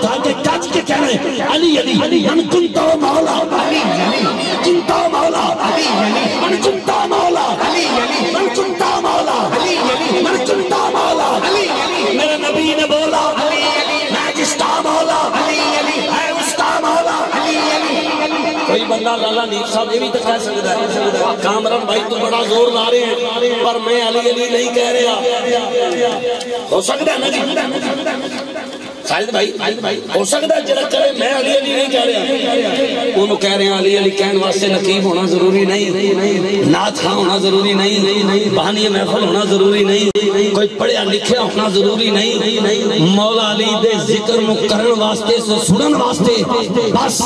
اٹھا کے کچ کے کہہ رہے ہیں علی علی من کنتا مولا علی علی کنتا مولا علی علی من کنتا مولا علی علی من کنتا مولا علی علی من کنتا مولا علی علی میرے نبی نے بولا علی علی میں جس کا مولا علی علی ہے اس کا مولا علی علی کوئی بندہ لالا نیب صاحب یہ بھی تو کہہ سکتا ہے کامران بھائی تو بڑا زور لا رہے ہیں پر میں علی علی نہیں کہہ رہا ہو سکتا ہے نا جی خالد بھائی ہو سکتا ہے جڑا کرے میں علی علی نہیں کہہ رہا انہوں کہہ رہے ہیں علی علی کہنے واسطے نقیب ہونا ضروری نہیں نعت خواں ہونا ضروری نہیں بہانی محفل ہونا ضروری نہیں کوئی پڑھیا لکھیا ہونا ضروری نہیں مولا علی دے ذکر مکرن واسطے سنن واسطے بس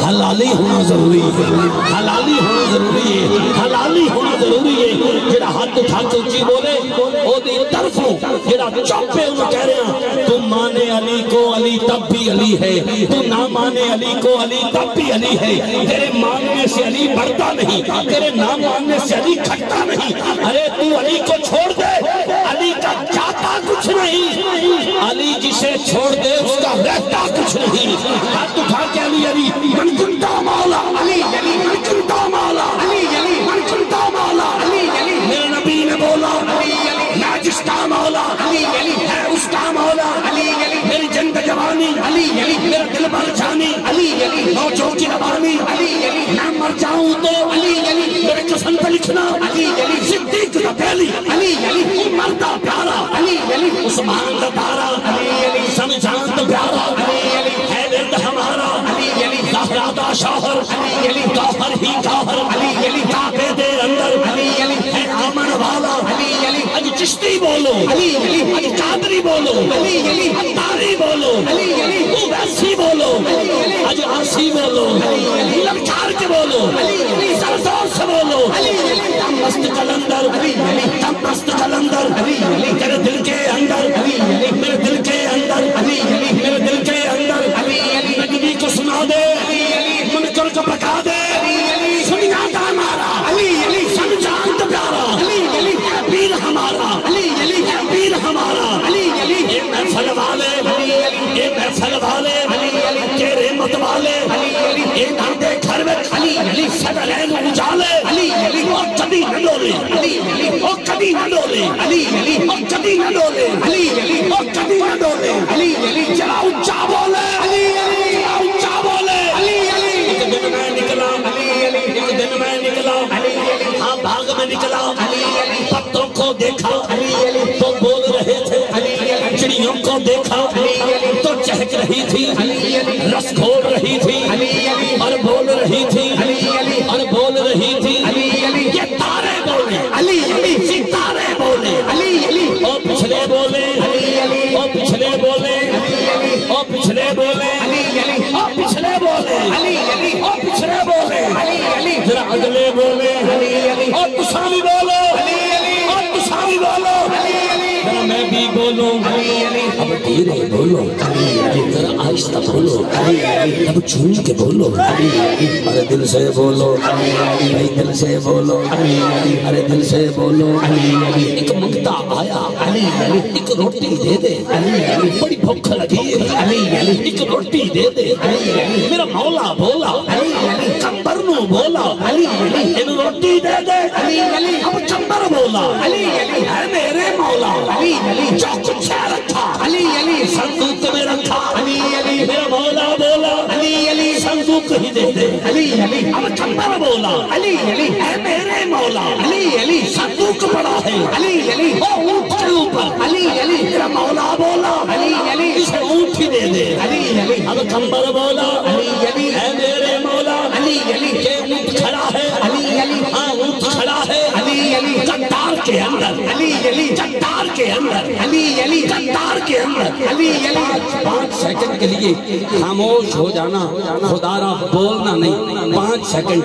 حلالی ہونا ضروری ہے حلالی ہونا ضروری ہے حلالی ہونا ضروری ہے جڑا ہاتھ اٹھا کے اونچی بولے او دی طرفوں جڑا چاپے انہوں کہہ رہے ہیں تم مانے علی کو علی تب بھی علی ہے تو نہ مانے علی کو علی تب بھی علی ہے تیرے ماننے سے علی بڑھتا نہیں تیرے نہ ماننے سے علی کھٹتا نہیں ارے تو علی کو چھوڑ دے علی کا جاتا کچھ نہیں علی جسے چھوڑ دے اس کا رہتا کچھ نہیں ہاتھ اٹھا کے علی علی من کنتا مولا علی علی من کنتا مولا علی علی من کنتا مولا علی علی میرے نبی نے بولا علی علی میں جس کا مولا علی علی ہے اس کا مولا علی علی میری جنگ جوانی علی علی میرا دل بھر جانی علی علی نوچوں کی روانی علی علی میں مر جاؤں تو علی علی میرے قسم پہ لکھنا علی علی صدیق کا پہلی علی علی مردہ پیارا علی علی عثمان کا پیارا علی علی سمجھان کا پیارا علی علی ہے ورد ہمارا علی علی زہرا دا شوہر علی علی گوہر ہی گوہر علی علی کعبے دے اندر علی علی ہے آمن والا علی علی اج چشتی بولو علی علی اج قادری بولو علی علی اتاری بولو علی علی ویسی بولو علی علی اج آسی بولو علی علی لبچار کے بولو علی علی سرزور سے بولو علی علی تم مست کلندر علی علی تم مست کلندر علی علی تیرے دل کے اندر علی علی میرے دل کے اندر علی علی میرے دل کے اندر علی علی نبی کو سنا دے علی علی منکر کو بتا دے علی علی سنیا دا مارا علی علی سمجھان تو پیارا علی علی پیر ہمارا علی علی پیر ہمارا علی علی یہ محفل والے علی علی یہ محفل والے علی علی تیرے مت والے علی علی یہ ناندے گھر میں علی علی سدرین اجالے علی علی اور کبھی نہ ڈولے علی علی اور کبھی نہ ڈولے علی علی اور کبھی نہ ڈولے علی علی اور کبھی نہ ڈولے علی علی چلا اونچا بولے علی علی چلا اونچا بولے علی علی ایک دن میں نکلا علی علی ایک دن میں نکلا علی علی ہاں باغ میں نکلا علی علی پتوں کو دیکھا علی علی تو بول رہے تھے علی علی چڑیوں کو دیکھا علی علی تو چہک رہی تھی علی علی رس کھول رہی تھی علی علی اور بول رہی تھی علی علی اور بول رہی تھی علی علی یہ تارے بولے علی علی ستارے بولے علی علی اور پچھلے بولے علی علی اور پچھلے بولے علی علی اور پچھلے بولے علی علی اور پچھلے بولے علی علی اور پچھلے بولے علی علی ذرا اگلے بولے علی علی اور تسامی بولو علی علی اور تسامی بولو علی علی میں بھی بولوں علی علی اب دھیرے بولو علی علی ذرا آہستہ بولو علی علی اب چھوم کے بولو علی علی ارے دل سے بولو علی علی بھائی دل سے بولو علی علی ارے دل سے بولو علی علی ایک منگتا آیا علی علی ایک روٹی دے دے علی علی بڑی بھوک لگی ہے علی علی ایک روٹی دے دے علی علی میرا مولا بولا علی علی کمبر نو بولا علی علی ان روٹی دے دے علی علی اب کمبر بولا علی علی ہے میرے مولا علی علی جو کچھ ہے رکھا علی علی صندوق میں رکھا علی علی میرا مولا بولا علی علی صندوق ہی دے دے علی علی اب کمبر بولا علی علی ہے میرے مولا علی علی صندوق پڑا ہے علی علی وہ اونٹ کے اوپر علی علی میرا مولا بولا علی علی اسے اونٹ ہی دے دے علی علی اب کمبر بولا علی علی ہے میرے مولا علی علی کہ اونٹ کھڑا ہے علی علی ہاں اونٹ کھڑا ہے علی علی چٹار کے اندر علی علی چٹار کے اندر علی علی چٹار کے اندر علی علی 5 سیکنڈ کے لیے خاموش ہو جانا خدا را بولنا نہیں 5 سیکنڈ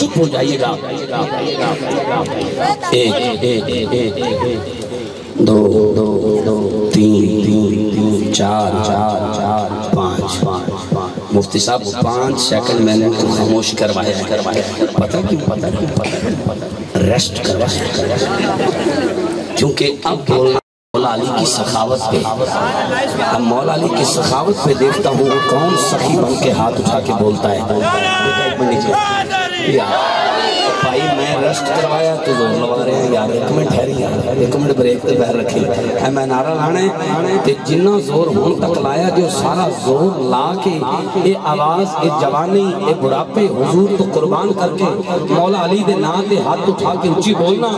چپ ہو جائیے گا 1 2 3 4 5 مفتی صاحب 5 سیکنڈ میں نے خاموش کروایا پتہ کیوں ریسٹ کروایا کیونکہ اب بولنا مولا علی کی سخاوت پہ، اب مولا علی کی سخاوت پہ دیکھتا ہوں کون سخی بن کے ہاتھ اٹھا کے بولتا ہے بھائی میں رشت کروایا تو زور لوا رہے ہیں یار، ایک منٹ ٹھہری یار، ایک منٹ بریک تے بہر رکھی ہے میں نعرہ لانے تے جنہ زور ہون تک لایا جو سارا زور لا کے اے آواز اے جوانی اے بڑھاپے حضور تو قربان کر کے مولا علی دے نا تے ہاتھ اٹھا کے اونچی بولنا،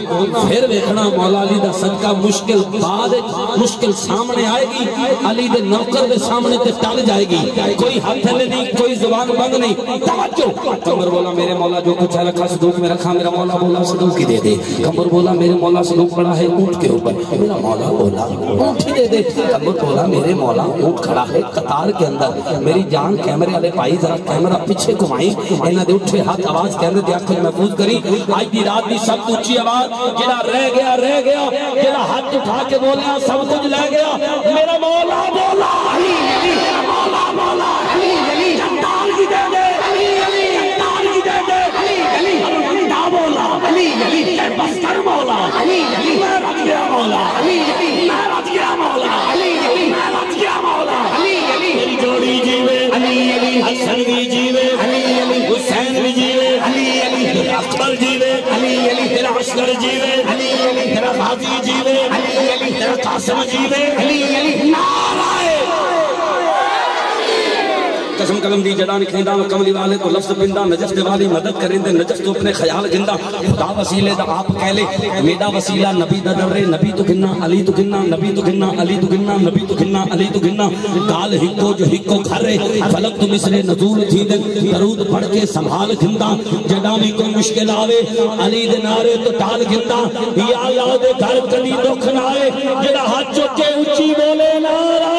پھر ویکھنا مولا علی دا صدقہ مشکل بعد مشکل سامنے آئے گی، علی دے نوکر دے سامنے تے ٹل جائے گی، کوئی ہاتھ ہلے نہیں، کوئی زبان بند نہیں، توجہ کمر بولا میرے مولا جو کچھ ہے رکھا صدوق میں رکھا، میرا مولا بولا صدوق ہی دے دے، کمر بولا میرے مولا صدوق پڑا ہے اونٹ کے اوپر، میرا مولا بولا اونٹ ہی دے دے، کمر بولا میرے مولا اونٹ کھڑا ہے قطار کے اندر، میری جان کیمرے والے بھائی ذرا کیمرہ پیچھے گھمائیں، انہاں دے اٹھے ہاتھ آواز کہندے تے آنکھیں محفوظ کری، آج دی رات دی سب تو اونچی آواز جڑا رہ گیا جڑا ہاتھ اٹھا کے بولیا سب کچھ لے گیا، میرا مولا بولا علی علی، میرا مولا بولا علی علی، جنڈال کی دے دے علی علی، جنڈال کی دے دے علی علی، بندہ مولا علی علی، بس کر مولا علی علی، میں رج گیا مولا علی علی، میں رج گیا مولا علی علی، میں رج گیا مولا علی علی، میری جوڑی جیوے علی علی، حسن بھی جیوے علی علی، حسین بھی جیوے علی علی، اکبر جیوے علی علی، تیرا عشقر جیوے علی علی، تیرا غازی جیوے علی علی، تیرا قاسم جیوے علی علی، نعرہ قسم قلم دی جڑا نکھیندہ کملی والے کو لفظ پندہ نجف دے والی مدد کریں دے نجف تو اپنے خیال گندہ خدا وسیلے دا آپ کہلے میڈا وسیلہ نبی دا در رہے نبی تو گننا علی تو گننا نبی تو گننا علی تو گننا نبی تو گننا علی تو گننا گال ہکو جو ہکو گھر رہے فلک تو مصر نزول تھی دن درود پڑھ کے سنبھال گندہ جڑا میں کوئی مشکل آوے علی دے نارے تو ٹال گندہ یا اللہ دے گھر کلی دکھ نہ آئے جڑا ہاتھ چکے اچھی بولے نارا